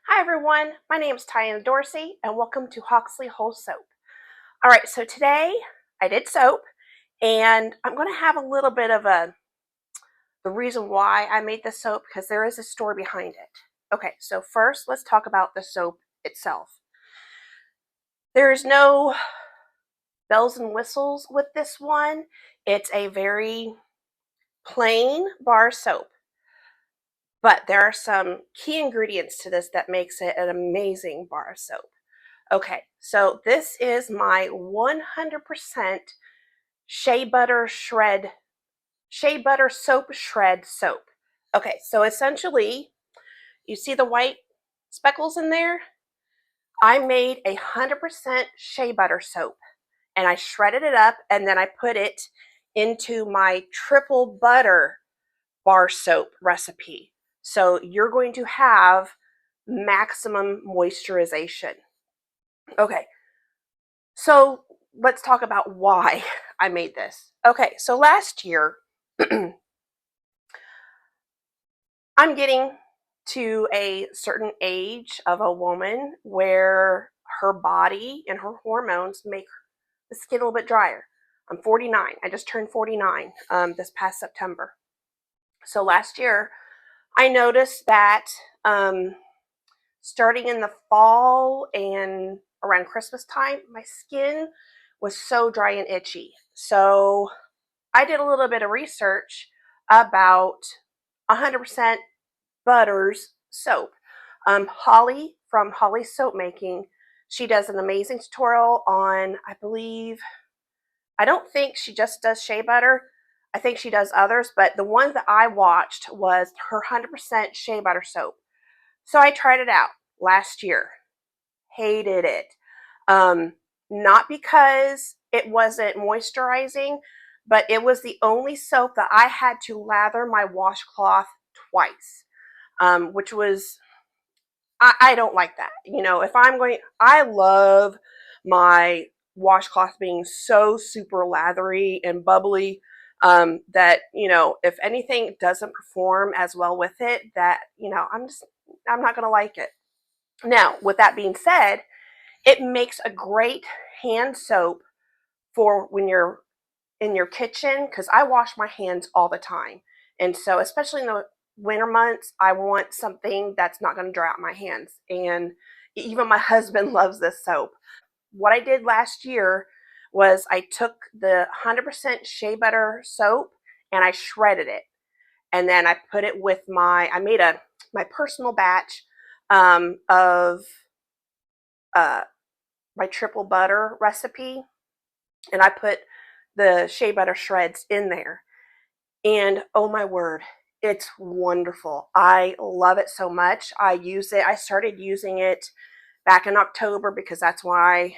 Hi everyone, my name is Tiana Dorsey and welcome to Hoxley Whole Soap. Alright, so today I did soap and I'm going to have a little bit of the reason why I made this soap because there is a story behind it. Okay, so first let's talk about the soap itself. There is no bells and whistles with this one. It's a very plain bar soap. But there are some key ingredients to this that makes it an amazing bar soap. Okay, so this is my 100% Shea Butter Soap Shred Soap. Okay, so essentially, you see the white speckles in there? I made 100% Shea Butter soap and I shredded it up and then I put it into my triple butter bar soap recipe. So you're going to have maximum moisturization. Okay, so let's talk about why I made this. Okay, so last year, I'm getting to a certain age of a woman where her body and her hormones make the skin a little bit drier. I'm 49. I just turned 49 this past September. So last year, I noticed that starting in the fall and around Christmas time, my skin was so dry and itchy. So I did a little bit of research about 100% Butters soap. Holly from Holly Soap Making, she does an amazing tutorial on, I don't think she just does shea butter. I think she does others, but the one that I watched was her 100% shea butter soap. So I tried it out last year. Hated it. Not because it wasn't moisturizing, but it was the only soap that I had to lather my washcloth twice, which was, I don't like that. You know, if I'm going, I love my washcloth being so super lathery and bubbly that, you know, if anything doesn't perform as well with it, that, you know, I'm not going to like it. Now, with that being said, it makes a great hand soap for when you're in your kitchen because I wash my hands all the time. And so, especially in the winter months, I want something that's not going to dry out my hands. And even my husband loves this soap. What I did last year was I took the 100% shea butter soap and I shredded it. And then I put it with I made my personal batch of my triple butter recipe, and I put the shea butter shreds in there. And oh my word, it's wonderful. I love it so much. I started using it back in October because that's why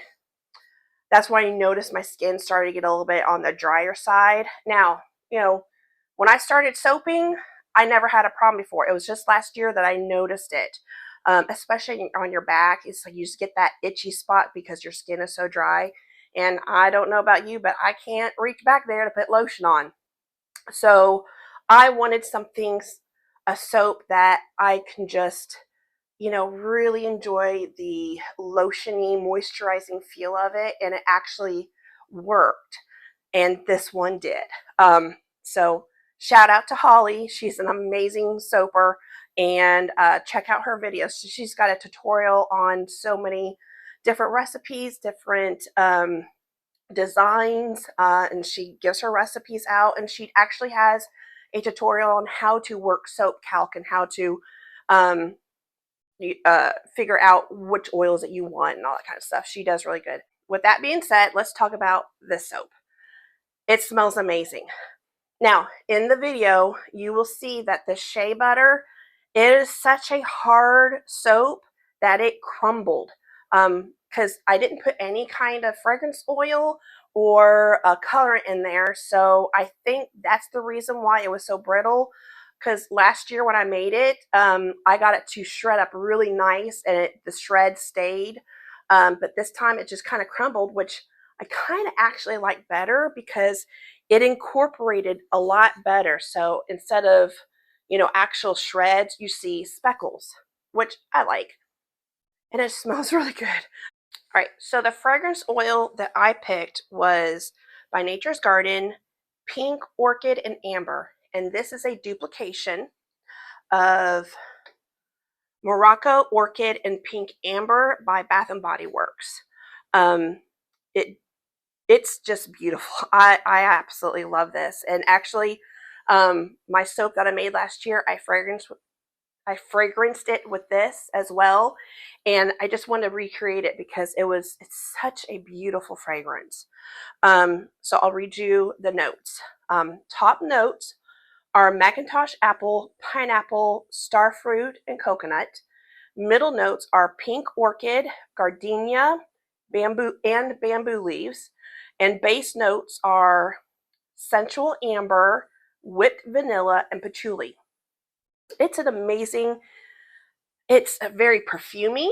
I noticed my skin started to get a little bit on the drier side. Now, you know, when I started soaping, I never had a problem before. It was just last year that I noticed it. Especially on your back, it's like you just get that itchy spot because your skin is so dry. And I don't know about you, but I can't reach back there to put lotion on. So I wanted a soap that I can just, you know, really enjoy the lotiony, moisturizing feel of it. And it actually worked. And this one did. So shout out to Holly. She's an amazing soaper. And check out her videos. She's got a tutorial on so many different recipes, different designs, and she gives her recipes out, and she actually has a tutorial on how to work soap calc and how to um, figure out which oils that you want and all that kind of stuff. She does really good. With that being said, let's talk about this soap. It smells amazing. Now, in the video, you will see that the shea butter is such a hard soap that it crumbled. Because I didn't put any kind of fragrance oil or a colorant in there. So I think that's the reason why it was so brittle. Because last year when I made it, I got it to shred up really nice and the shred stayed. But this time it just kind of crumbled, which I kind of actually like better because it incorporated a lot better. So instead of, you know, actual shreds, you see speckles, which I like. and it smells really good. All right, so the fragrance oil that I picked was by Nature's Garden, Pink, Orchid, and Amber. And this is a duplication of Morocco, Orchid, and Pink Amber by Bath and Body Works. Um, it's just beautiful. I absolutely love this. And actually, my soap that I made last year, I fragranced it with this as well, and I just wanted to recreate it because it's such a beautiful fragrance. So I'll read you the notes. Top notes are Macintosh apple, pineapple, starfruit, and coconut. Middle notes are pink orchid, gardenia, bamboo leaves, and base notes are sensual amber, whipped vanilla, and patchouli. It's an amazing, it's very perfumey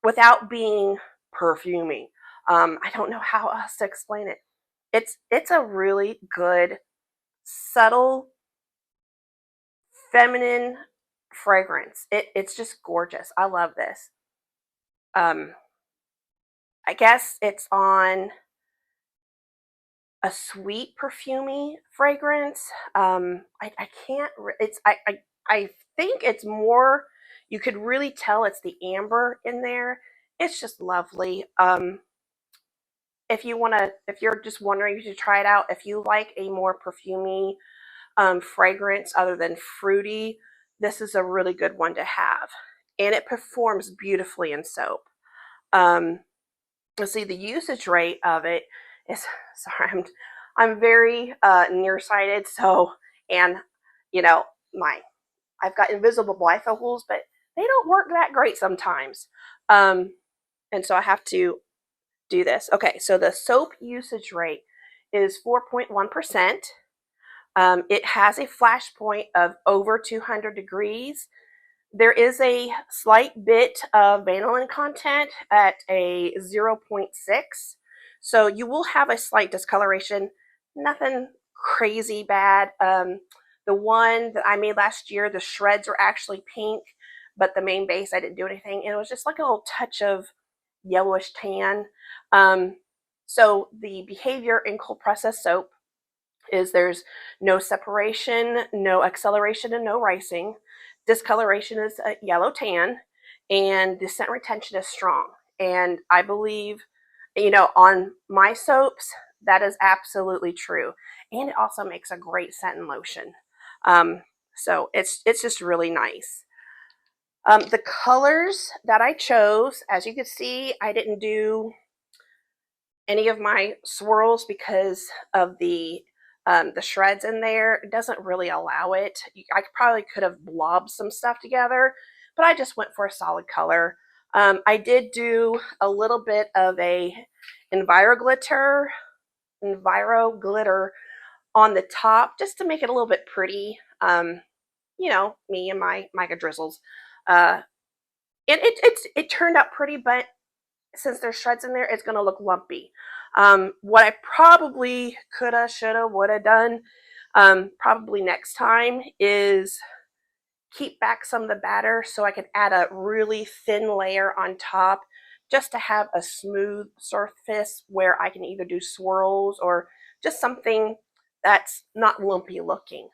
without being perfumey. I don't know how else to explain it. It's a really good, subtle, feminine fragrance. It's just gorgeous. I love this. I guess it's on a sweet perfumey fragrance. I can't. I think it's more. You could really tell it's the amber in there. It's just lovely. If you're just wondering, you should try it out. If you like a more perfumey fragrance other than fruity, this is a really good one to have, and it performs beautifully in soap. Let's see, the usage rate of it is, sorry, I'm very nearsighted, so, and you know, I've got invisible bifocals, but they don't work that great sometimes. And so I have to do this. Okay, so the soap usage rate is 4.1%. It has a flash point of over 200 degrees. There is a slight bit of vanillin content at a 0.6. So you will have a slight discoloration, nothing crazy bad. The one that I made last year, the shreds are actually pink, but the main base, I didn't do anything. And it was just like a little touch of yellowish tan. So the behavior in cold process soap is there's no separation, no acceleration, and no ricing. Discoloration is a yellow tan, and the scent retention is strong. And I believe, on my soaps, that is absolutely true. And it also makes a great scent and lotion. So it's just really nice. The colors that I chose, as you can see, I didn't do any of my swirls because of the shreds in there. It doesn't really allow it. I probably could have blobbed some stuff together, but I just went for a solid color. I did do a little bit of a Enviro glitter on the top just to make it a little bit pretty. Me and my Mica drizzles. And it turned out pretty, but since there's shreds in there, it's going to look lumpy. What I probably coulda, shoulda, woulda done probably next time is keep back some of the batter so I can add a really thin layer on top just to have a smooth surface where I can either do swirls or just something that's not lumpy looking.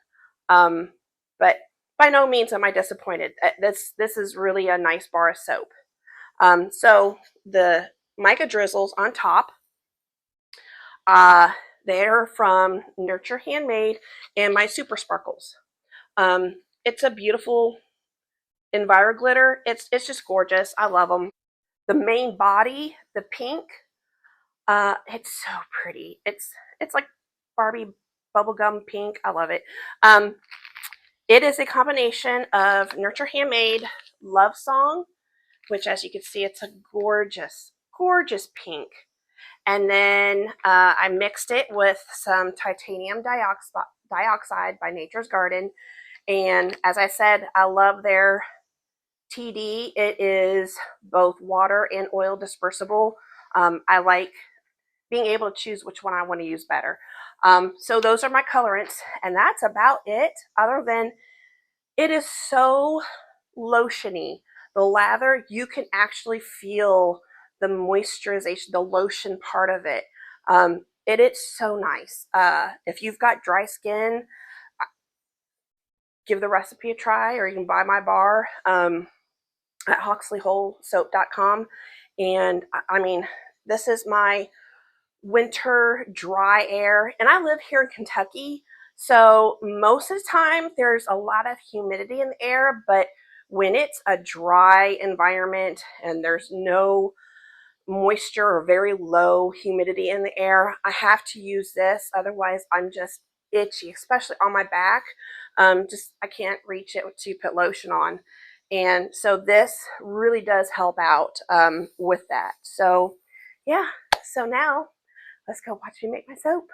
But by no means am I disappointed. This is really a nice bar of soap. So the Mica drizzles on top, they're from Nurture Handmade and my Super Sparkles. It's a beautiful Enviro glitter. It's just gorgeous. I love them. The main body, the pink, it's so pretty. It's like Barbie bubblegum pink. I love it. It is a combination of Nurture Handmade Love Song, which, as you can see, it's a gorgeous, gorgeous pink. And then I mixed it with some titanium dioxide by Nature's Garden. And as I said, I love their TD. It is both water and oil dispersible. I like being able to choose which one I want to use better. So those are my colorants, and that's about it, other than it is so lotiony. The lather, you can actually feel the moisturization, the lotion part of it. It is so nice. If you've got dry skin, give the recipe a try, or you can buy my bar at hoxleywholesoap.com. And I mean, this is my winter dry air, and I live here in Kentucky, so most of the time there's a lot of humidity in the air, but when it's a dry environment and there's no moisture or very low humidity in the air, I have to use this. Otherwise, I'm just itchy, especially on my back. Just I can't reach it to put lotion on. And so this really does help out with that. So yeah, so now let's go watch me make my soap.